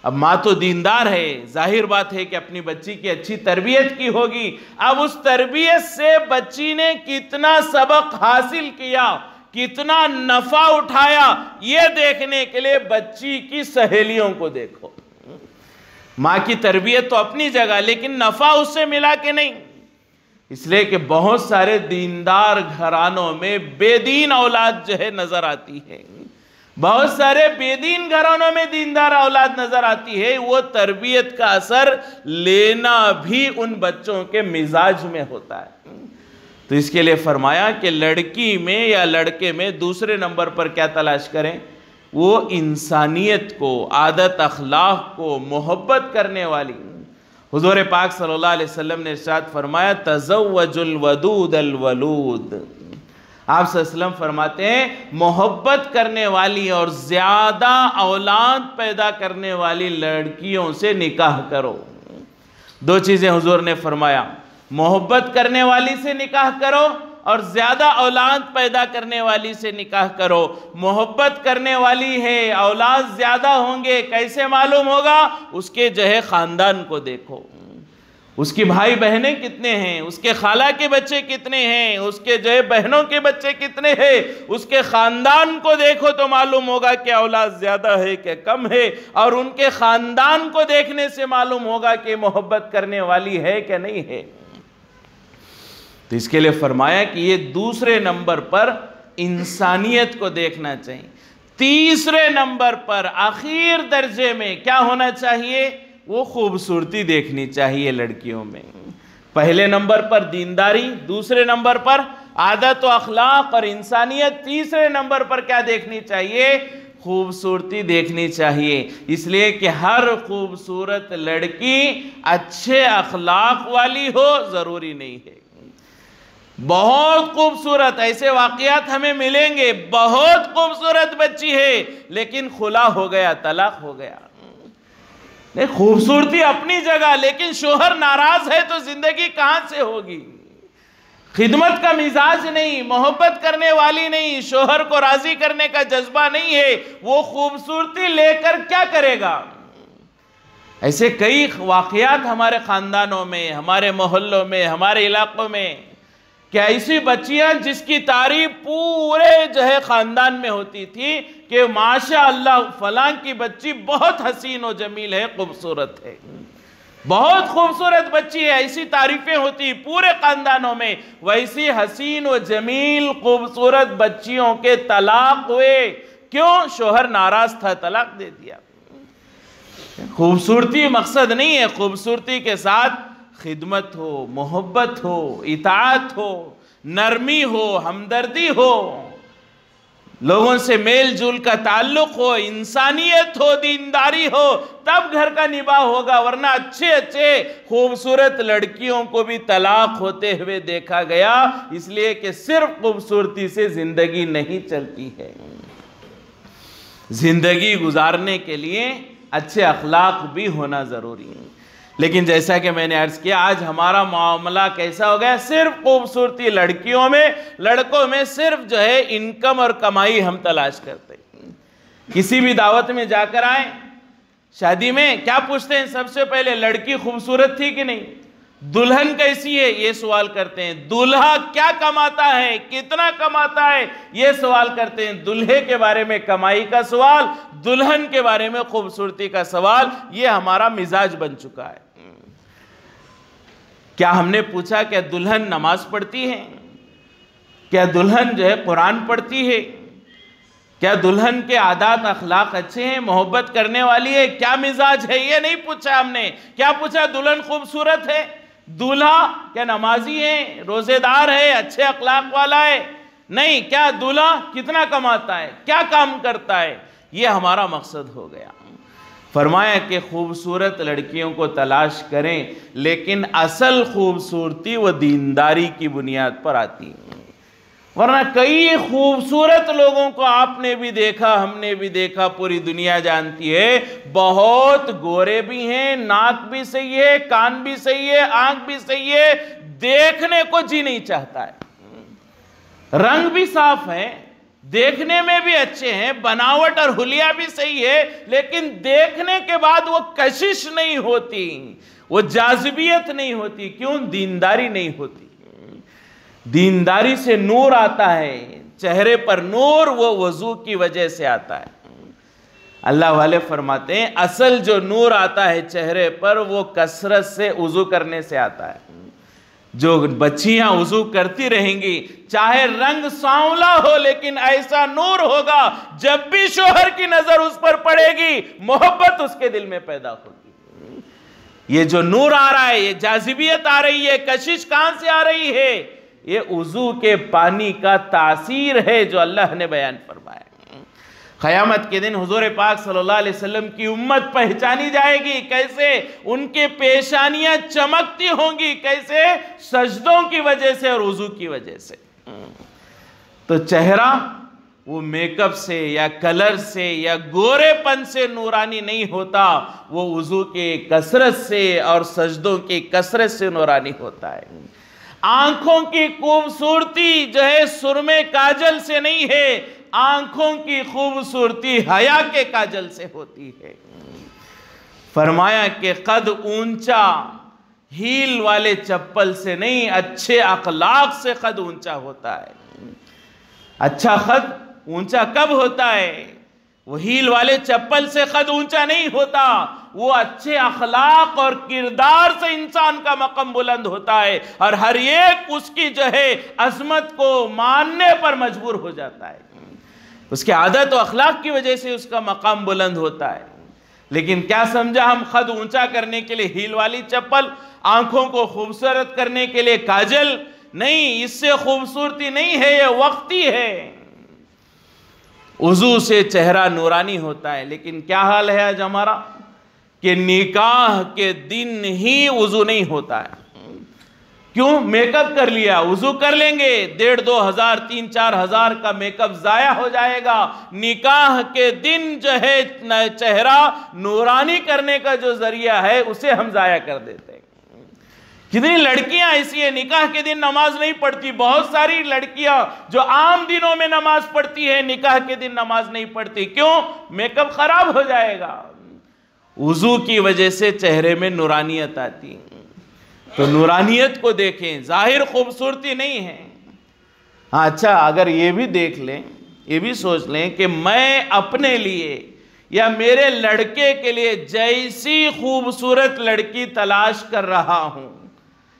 اب ماں تو دیندار ہے، ظاہر بات ہے کہ اپنی بچی کی اچھی تربیت کی ہوگی۔ اب اس تربیت سے بچی نے کتنا سبق حاصل کیا، کتنا نفع اٹھایا، یہ دیکھنے کے لیے بچی کی سہیلیوں کو دیکھو۔ ماں کی تربیت تو اپنی جگہ، لیکن نفع اس سے ملا کہ نہیں۔ اس لیے کہ بہت سارے دیندار گھرانوں میں بے دین اولاد جو ہے نظر آتی ہے، بہت سارے بے دین گھرانوں میں دیندار اولاد نظر آتی ہے۔ وہ تربیت کا اثر لینا بھی ان بچوں کے مزاج میں ہوتا ہے۔ تو اس کے لیے فرمایا کہ لڑکی میں یا لڑکے میں دوسرے نمبر پر کیا تلاش کریں، وہ انسانیت کو، عادت اخلاق کو، محبت کرنے والی۔ حضور پاک صلی اللہ علیہ وسلم نے ارشاد فرمایا تزوج الودود الولود۔ آپ صلی اللہ علیہ وسلم فرماتے ہیں محبت کرنے والی اور زیادہ اولاد پیدا کرنے والی لڑکیوں سے نکاح کرو۔ دو چیزیں حضور نے فرمایا، محبت کرنے والی سے نکاح کرو اور زیادہ اولاد پیدا کرنے والی سے نکاح کرو۔ محبت کرنے والی ہے، اولاد زیادہ ہوں گے، کیسے معلوم ہوگا؟ اس کے جو ہے خاندان کو دیکھو، اس کی بھائی بہنیں کتنے ہیں، اس کے خالہ کے بچے کتنے ہیں، اس کے جو ہے بہنوں کے بچے کتنے ہیں، اس کے خاندان کو دیکھو تو معلوم ہوگا کہ اولاد زیادہ ہے کہ کم ہے، اور ان کے خاندان کو دیکھنے سے معلوم ہوگا کہ محبت کرنے والی ہے کہ نہیں ہے۔ تو اس کے لیے فرمایا کہ یہ دوسرے نمبر پر انسانیت کو دیکھنا چاہیے۔ تیسرے نمبر پر آخر درجے میں کیا ہونا چاہیے؟ وہ خوبصورتی دیکھنی چاہیے لڑکیوں میں۔ پہلے نمبر پر دینداری، دوسرے نمبر پر عادت و اخلاق اور انسانیت، تیسرے نمبر پر کیا دیکھنی چاہیے؟ خوبصورتی دیکھنی چاہیے۔ اس لیے کہ ہر خوبصورت لڑکی اچھے اخلاق والی ہو ضروری نہیں ہے۔ بہت خوبصورت ایسے واقعات ہمیں ملیں گے، بہت خوبصورت بچی ہے لیکن خلا ہو گیا، طلاق ہو گیا۔ خوبصورتی اپنی جگہ، لیکن شوہر ناراض ہے تو زندگی کہاں سے ہوگی؟ خدمت کا مزاج نہیں، محبت کرنے والی نہیں، شوہر کو راضی کرنے کا جذبہ نہیں ہے، وہ خوبصورتی لے کر کیا کرے گا؟ ایسے کئی واقعات ہمارے خاندانوں میں، ہمارے محلوں میں، ہمارے علاقوں میں کہ ایسی بچیاں جس کی تعریف پورے جو ہے خاندان میں ہوتی تھی کہ ماشاءاللہ فلاں کی بچی بہت حسین و جمیل ہے، خوبصورت ہے، بہت خوبصورت بچی ہے، ایسی تعریفیں ہوتی پورے خاندانوں میں۔ ویسی حسین و جمیل خوبصورت بچیوں کے طلاق ہوئے، کیوں؟ شوہر ناراض تھا، طلاق دے دیا۔ خوبصورتی مقصد نہیں ہے، خوبصورتی کے ساتھ خدمت ہو، محبت ہو، اطاعت ہو، نرمی ہو، ہمدردی ہو، لوگوں سے میل جول کا تعلق ہو، انسانیت ہو، دینداری ہو، تب گھر کا نباہ ہوگا، ورنہ اچھے خوبصورت لڑکیوں کو بھی طلاق ہوتے ہوئے دیکھا گیا، اس لیے کہ صرف خوبصورتی سے زندگی نہیں چلتی ہے۔ زندگی گزارنے کے لیے اچھے اخلاق بھی ہونا ضروری ہے۔ لیکن جیسا کہ میں نے عرض کیا، آج ہمارا معاملہ کیسا ہو گیا؟ صرف خوبصورتی لڑکیوں میں، لڑکوں میں صرف جو ہے انکم اور کمائی ہم تلاش کرتے ہیں۔ کسی بھی دعوت میں جا کر آئیں، شادی میں کیا پوچھتے ہیں؟ سب سے پہلے لڑکی خوبصورت تھی کہ نہیں، دلہن کیسی ہے، یہ سوال کرتے ہیں۔ دولہا کیا کماتا ہے، کتنا کماتا ہے، یہ سوال کرتے ہیں۔ دولہے کے بارے میں کمائی کا سوال، دلہن کے بارے میں خوبصورتی کا سوال، یہ ہمارا مزاج بن چکا ہے۔ کیا ہم نے پوچھا کہ دلہن نماز پڑھتی ہے؟ کیا دلہن جو ہے قرآن پڑھتی ہے؟ کیا دلہن کے عادات اخلاق اچھے ہیں، محبت کرنے والی ہے، کیا مزاج ہے؟ یہ نہیں پوچھا ہم نے۔ کیا پوچھا دلہن خوبصورت ہے، دولہا کیا نمازی ہے، روزے دار ہے، اچھے اخلاق والا ہے؟ نہیں۔ کیا دولہا کتنا کماتا ہے، کیا کام کرتا ہے؟ یہ ہمارا مقصد ہو گیا۔ فرمایا کہ خوبصورت لڑکیوں کو تلاش کریں، لیکن اصل خوبصورتی وہ دینداری کی بنیاد پر آتی ہے۔ ورنہ کئی خوبصورت لوگوں کو آپ نے بھی دیکھا، ہم نے بھی دیکھا، پوری دنیا جانتی ہے، بہت گورے بھی ہیں، ناک بھی صحیح ہے، کان بھی صحیح ہے، آنکھ بھی صحیح ہے، دیکھنے کو جی نہیں چاہتا ہے۔ رنگ بھی صاف ہے، دیکھنے میں بھی اچھے ہیں، بناوٹ اور حلیہ بھی صحیح ہے، لیکن دیکھنے کے بعد وہ کشش نہیں ہوتی، وہ جاذبیت نہیں ہوتی۔ کیوں؟ دینداری نہیں ہوتی۔ دینداری سے نور آتا ہے، چہرے پر نور وہ وضو کی وجہ سے آتا ہے۔ اللہ والے فرماتے ہیں اصل جو نور آتا ہے چہرے پر وہ کثرت سے وضو کرنے سے آتا ہے۔ جو بچیاں وضو کرتی رہیں گی، چاہے رنگ سانولا ہو لیکن ایسا نور ہوگا، جب بھی شوہر کی نظر اس پر پڑے گی محبت اس کے دل میں پیدا ہوگی۔ یہ جو نور آ رہا ہے، یہ جاذبیت آ رہی ہے، کشش کہاں سے آ رہی ہے؟ یہ وضو کے پانی کا تاثیر ہے جو اللہ نے بیان فرمایا۔ قیامت کے دن حضور پاک صلی اللہ علیہ وسلم کی امت پہچانی جائے گی کیسے؟ ان کے پیشانیاں چمکتی ہوں گی کیسے؟ سجدوں کی وجہ سے اور وضو کی وجہ سے۔ تو چہرہ وہ میک اپ سے یا کلر سے یا گورے پن سے نورانی نہیں ہوتا، وہ وضو کے کثرت سے اور سجدوں کی کثرت سے نورانی ہوتا ہے۔ آنکھوں کی خوبصورتی جو ہے سرمے کاجل سے نہیں ہے، آنکھوں کی خوبصورتی حیا کے کاجل سے ہوتی ہے۔ فرمایا کہ قد اونچا ہیل والے چپل سے نہیں، اچھے اخلاق سے قد اونچا ہوتا ہے۔ اچھا قد اونچا کب ہوتا ہے؟ وہ ہیل والے چپل سے قد اونچا نہیں ہوتا، وہ اچھے اخلاق اور کردار سے انسان کا مقام بلند ہوتا ہے، اور ہر ایک اس کی جو ہے عظمت کو ماننے پر مجبور ہو جاتا ہے۔ اس کے عادت و اخلاق کی وجہ سے اس کا مقام بلند ہوتا ہے۔ لیکن کیا سمجھا ہم؟ قد اونچا کرنے کے لیے ہیل والی چپل، آنکھوں کو خوبصورت کرنے کے لیے کاجل؟ نہیں، اس سے خوبصورتی نہیں ہے، یہ وقتی ہے۔ وضو سے چہرہ نورانی ہوتا ہے، لیکن کیا حال ہے آج ہمارا کہ نکاح کے دن ہی وضو نہیں ہوتا ہے۔ کیوں؟ میک اپ کر لیا، وضو کر لیں گے، 1500 3-4 کا میک اپ ضائع ہو جائے گا۔ نکاح کے دن جو ہے چہرہ نورانی کرنے کا جو ذریعہ ہے اسے ہم ضائع کر دیتے ہیں۔ کتنی لڑکیاں ایسی ہیں نکاح کے دن نماز نہیں پڑھتی، بہت ساری لڑکیاں جو عام دنوں میں نماز پڑھتی ہیں نکاح کے دن نماز نہیں پڑھتی۔ کیوں؟ میک اپ خراب ہو جائے گا۔ وضو کی وجہ سے چہرے میں نورانیت آتی ہے۔ تو نورانیت کو دیکھیں، ظاہر خوبصورتی نہیں ہے۔ اچھا، اگر یہ بھی دیکھ لیں، یہ بھی سوچ لیں کہ میں اپنے لیے یا میرے لڑکے کے لیے جیسی خوبصورت لڑکی تلاش کر رہا ہوں،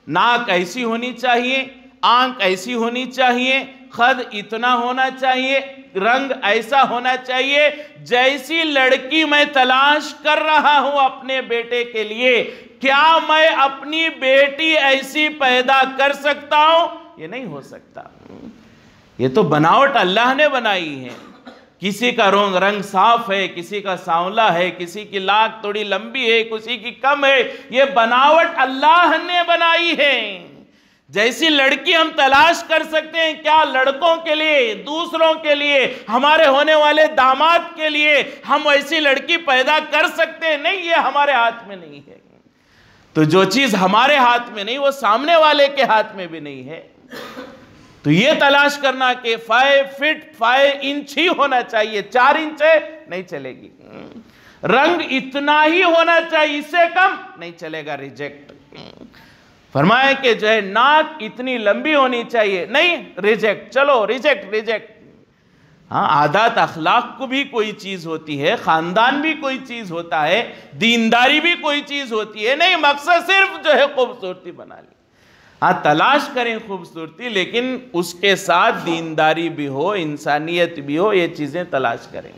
ناک ایسی ہونی چاہیے، آنکھ ایسی ہونی چاہیے، خد اتنا ہونا چاہیے، رنگ ایسا ہونا چاہیے، جیسی لڑکی میں تلاش کر رہا ہوں اپنے بیٹے کے لیے، کیا میں اپنی بیٹی ایسی پیدا کر سکتا ہوں؟ یہ نہیں ہو سکتا۔ یہ تو بناوٹ اللہ نے بنائی ہے۔ کسی کا رنگ صاف ہے، کسی کا سانولا ہے، کسی کی لاک تھوڑی لمبی ہے، کسی کی کم ہے، یہ بناوٹ اللہ نے بنائی ہے۔ جیسی لڑکی ہم تلاش کر سکتے ہیں، کیا لڑکوں کے لیے، دوسروں کے لیے، ہمارے ہونے والے داماد کے لیے ہم ایسی لڑکی پیدا کر سکتے ہیں؟ نہیں، یہ ہمارے ہاتھ میں نہیں ہے۔ تو جو چیز ہمارے ہاتھ میں نہیں وہ سامنے والے کے ہاتھ میں بھی نہیں ہے. تو یہ تلاش کرنا کہ 5 فٹ 5 انچ ہی ہونا چاہیے، 4 انچ نہیں چلے گی. رنگ اتنا ہی ہونا چاہیے، اس سے کم نہیں چلے گا، ریجیکٹ. فرمایا کہ جو ہے ناک اتنی لمبی ہونی چاہیے، نہیں، ریجیکٹ. چلو ریجیکٹ. ہاں، عادات اخلاق کو بھی کوئی چیز ہوتی ہے، خاندان بھی کوئی چیز ہوتا ہے، دینداری بھی کوئی چیز ہوتی ہے. نہیں، مقصد صرف جو ہے خوبصورتی بنا لی. ہاں، تلاش کریں خوبصورتی، لیکن اس کے ساتھ دینداری بھی ہو، انسانیت بھی ہو، یہ چیزیں تلاش کریں.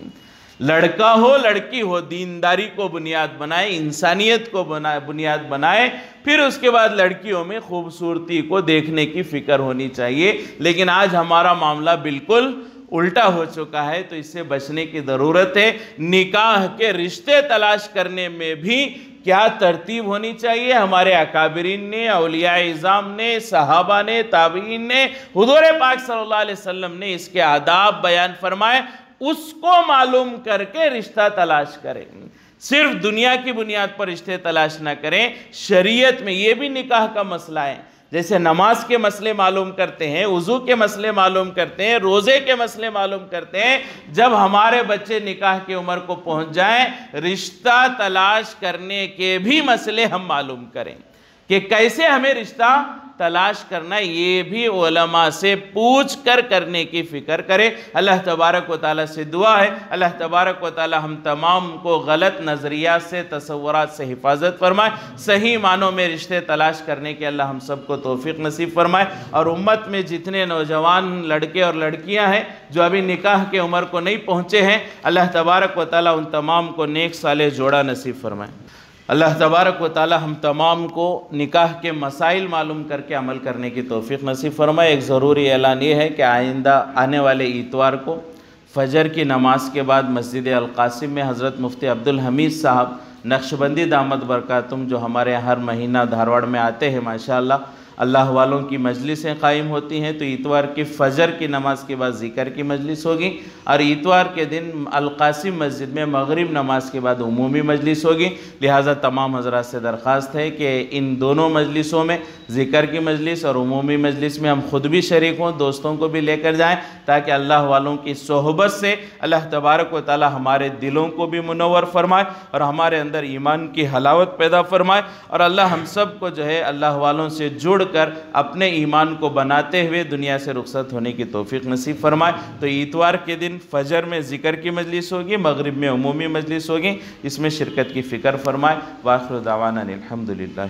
لڑکا ہو لڑکی ہو، دینداری کو بنیاد بنائے، انسانیت کو بنیاد بنائے. پھر اس کے بعد لڑکیوں میں خوبصورتی کو دیکھنے کی فکر ہونی چاہیے. لیکن آج ہمارا معاملہ بالکل الٹا ہو چکا ہے، تو اس سے بچنے کی ضرورت ہے. نکاح کے رشتے تلاش کرنے میں بھی کیا ترتیب ہونی چاہیے؟ ہمارے اکابرین نے، اولیاء اعظام نے، صحابہ نے، تابعین نے، حضور پاک صلی اللہ علیہ وسلم نے اس کے آداب بیان فرمائے. اس کو معلوم کر کے رشتہ تلاش کریں. صرف دنیا کی بنیاد پر رشتے تلاش نہ کریں. شریعت میں یہ بھی نکاح کا مسئلہ ہے. جیسے نماز کے مسئلے معلوم کرتے ہیں، وضو کے مسئلے معلوم کرتے ہیں، روزے کے مسئلے معلوم کرتے ہیں. جب ہمارے بچے نکاح کی عمر کو پہنچ جائیں، رشتہ تلاش کرنے کے بھی مسئلے ہم معلوم کریں کہ کیسے ہمیں رشتہ تلاش کرنا ہے. یہ بھی علماء سے پوچھ کر کرنے کی فکر کرے. اللہ تبارک و تعالیٰ سے دعا ہے، اللہ تبارک و تعالیٰ ہم تمام کو غلط نظریات سے، تصورات سے حفاظت فرمائے. صحیح معنوں میں رشتے تلاش کرنے کے اللہ ہم سب کو توفیق نصیب فرمائے. اور امت میں جتنے نوجوان لڑکے اور لڑکیاں ہیں جو ابھی نکاح کے عمر کو نہیں پہنچے ہیں، اللہ تبارک و تعالیٰ ان تمام کو نیک صالح جوڑا نصیب فرمائے. اللہ تبارک و تعالی ہم تمام کو نکاح کے مسائل معلوم کر کے عمل کرنے کی توفیق نصیب فرمائے. ایک ضروری اعلان یہ ہے کہ آئندہ آنے والے اتوار کو فجر کی نماز کے بعد مسجد القاسم میں حضرت مفتی عبدالحمید صاحب نقشبندی دامت برکاتہم، جو ہمارے یہاں ہر مہینہ دھارواڑ میں آتے ہیں، ماشاءاللہ اللہ والوں کی مجلسیں قائم ہوتی ہیں. تو اتوار کی فجر کی نماز کے بعد ذکر کی مجلس ہوگی، اور اتوار کے دن القاسم مسجد میں مغرب نماز کے بعد عمومی مجلس ہوگی. لہٰذا تمام حضرات سے درخواست ہے کہ ان دونوں مجلسوں میں، ذکر کی مجلس اور عمومی مجلس میں، ہم خود بھی شریک ہوں، دوستوں کو بھی لے کر جائیں، تاکہ اللہ والوں کی صحبت سے اللہ تبارک و تعالی ہمارے دلوں کو بھی منور فرمائے اور ہمارے اندر ایمان کی حلاوت پیدا فرمائے. اور اللہ ہم سب کو جو ہے اللہ والوں سے جڑ کر اپنے ایمان کو بناتے ہوئے دنیا سے رخصت ہونے کی توفیق نصیب فرمائے. تو اتوار کے دن فجر میں ذکر کی مجلس ہوگی، مغرب میں عمومی مجلس ہوگی، اس میں شرکت کی فکر فرمائے. وآخر دعوانا الحمدللہ.